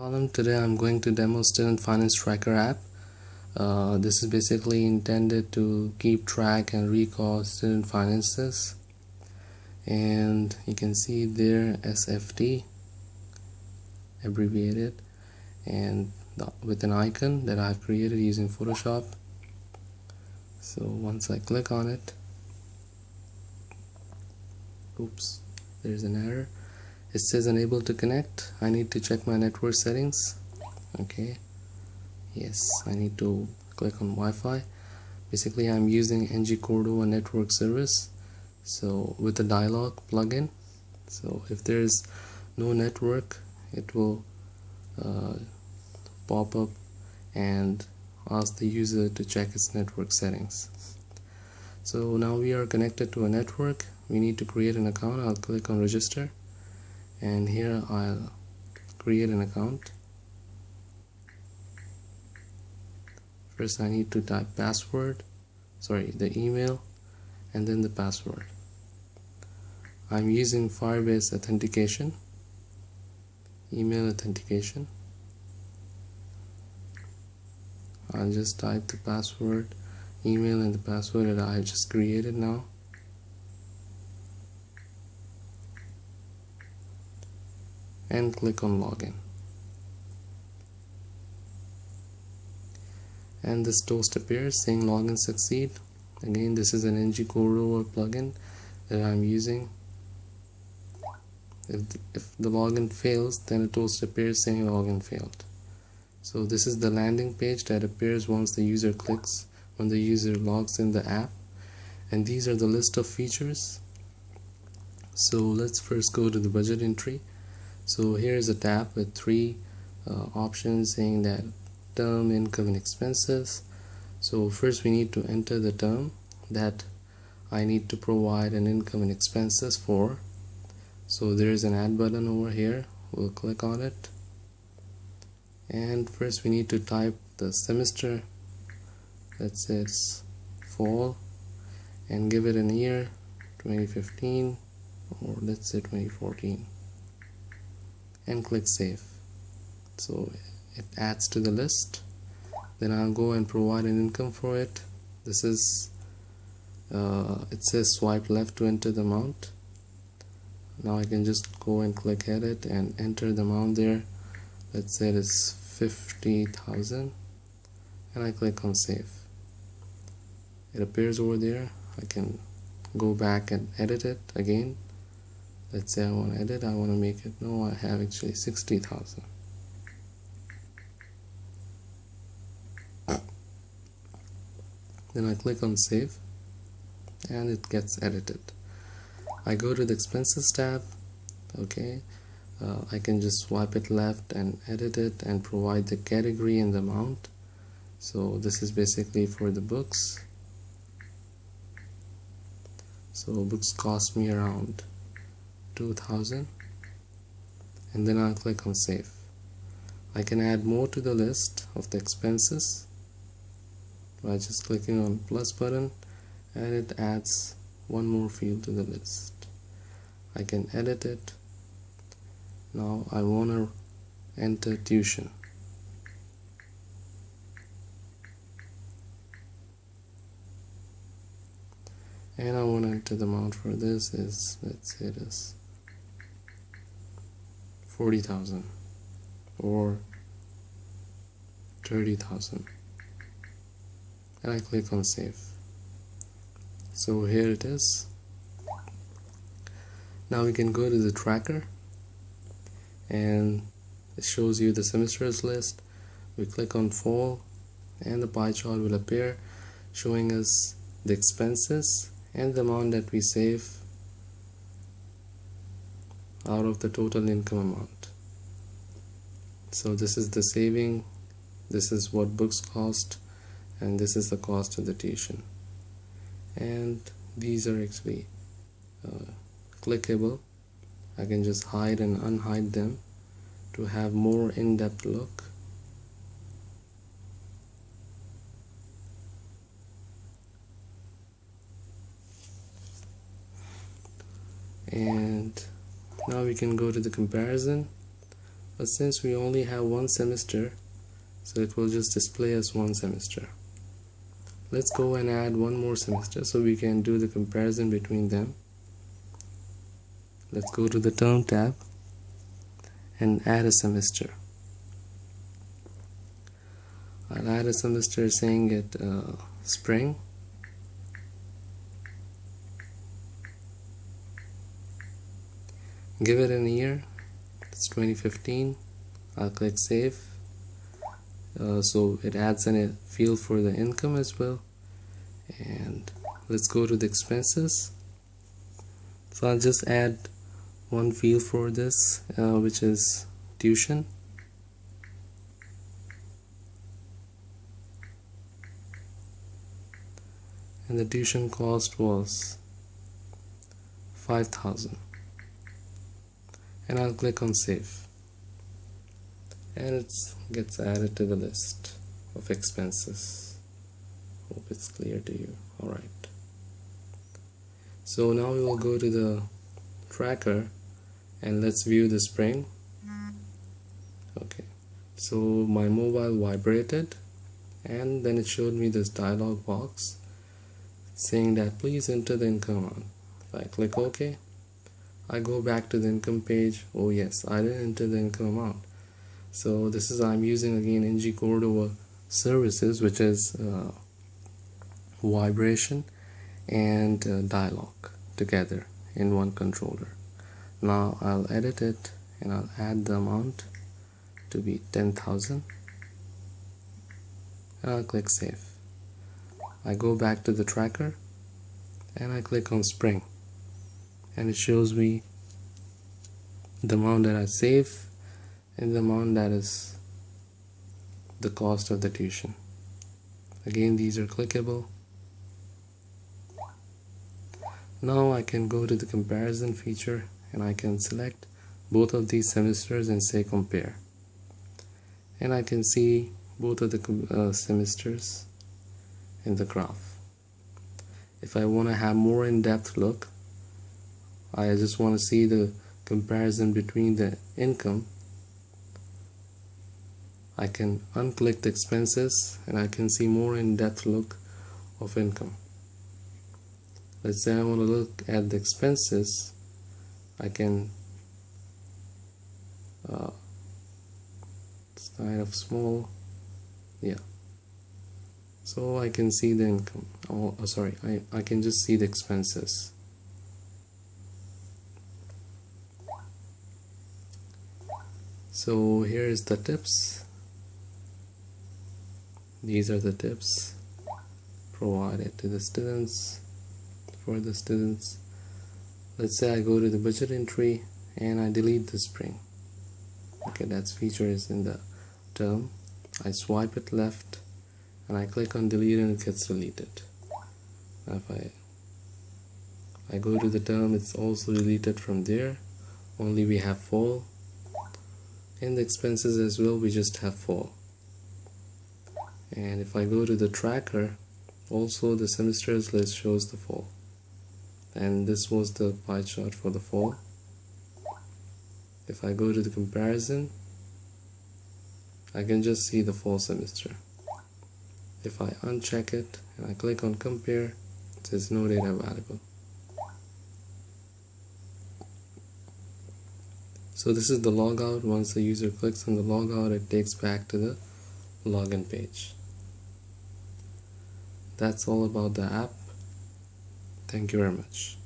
Today I'm going to demo Student Finance Tracker app. This is basically intended to keep track and record student finances, and you can see there SFT abbreviated and with an icon that I've created using Photoshop. So once I click on it, oops, there's an error. It says unable to connect. I need to check my network settings. Okay, yes, I need to click on Wi-Fi. Basically I'm using ng-Cordova network service, so with the dialog plugin. So if there's no network, it will pop up and ask the user to check its network settings. So now we are connected to a network. We need to create an account. I'll click on register, and here I'll create an account. First I need to type the email and then the password. I'm using Firebase authentication, email authentication. I'll just type the password, email and the password that I just created now. And click on login. And this toast appears saying login succeed. Again, this is an ng-Cordova plugin that I'm using. If the login fails, then a toast appears saying login failed. So this is the landing page that appears once the user clicks, when the user logs in the app. And these are the list of features. So let's first go to the budget entry. So here is a tab with three options saying that term, income and expenses. So first we need to enter the term that I need to provide an income and expenses for. So there is an add button over here. We'll click on it, and first we need to type the semester. Let's say it's fall, and give it an year, 2015, or let's say 2014, and click save. So it adds to the list. Then I'll go and provide an income for it. This is it says swipe left to enter the amount. Now I can just go and click edit and enter the amount there. Let's say it is 50,000, and I click on save. It appears over there. I can go back and edit it again. Let's say I want to edit, I want to make it, no, I have actually 60,000. Then I click on save and it gets edited. I go to the expenses tab. Okay, I can just swipe it left and edit it and provide the category and the amount. So this is basically for the books. So books cost me around 2,000, and then I'll click on save. I can add more to the list of the expenses by just clicking on plus button, and it adds one more field to the list. I can edit it. Now I want to enter tuition. And I want to enter the amount for this is, let's say it is 40,000 or 30,000, and I click on save. So here it is. Now we can go to the tracker, and it shows you the semesters list. We click on fall, and the pie chart will appear showing us the expenses and the amount that we save out of the total income amount. So this is the saving, this is what books cost, and this is the cost of the tuition. And these are actually clickable. I can just hide and unhide them to have more in-depth look. And now we can go to the comparison. but since we only have one semester, so it will just display as one semester. Let's go and add one more semester so we can do the comparison between them. Let's go to the term tab and add a semester. I'll add a semester saying it spring. Give it an year, it's 2015. I'll click save. So it adds in a field for the income as well. And let's go to the expenses. So I'll just add one field for this, which is tuition. And the tuition cost was 5,000. And I'll click on save. And it gets added to the list of expenses. Hope it's clear to you. Alright. So now we will go to the tracker and let's view the spring. Okay. So my mobile vibrated and then it showed me this dialog box saying that please enter the income amount. If I click OK, I go back to the income page. Oh yes, I didn't enter the income amount. So this is, I'm using again ng-Cordova services, which is vibration and dialog together in one controller. Now I'll edit it and I'll add the amount to be 10,000 and I'll click save. I go back to the tracker and I click on spring and it shows me the amount that I save and the amount that is the cost of the tuition. Again, these are clickable. Now I can go to the comparison feature and I can select both of these semesters and say compare. And I can see both of the semesters in the graph. If I want to have more in-depth look, I just want to see the comparison between the income, I can unclick the expenses and I can see more in-depth look of income. Let's say I want to look at the expenses. I can it's kind of small, yeah, so I can see the income. Sorry, I can just see the expenses. So here is the tips. These are the tips provided to the students, for the students. Let's say I go to the budget entry and I delete the spring. Okay, that's feature is in the term. I swipe it left and I click on delete and it gets deleted. Now if I go to the term, it's also deleted from there. Only we have fall. In the expenses as well, we just have fall. And if I go to the tracker, also the semesters list shows the fall. And this was the pie chart for the fall. If I go to the comparison, I can just see the fall semester. If I uncheck it and I click on compare, it says no data available. So this is the logout. Once the user clicks on the logout, it takes back to the login page. That's all about the app. Thank you very much.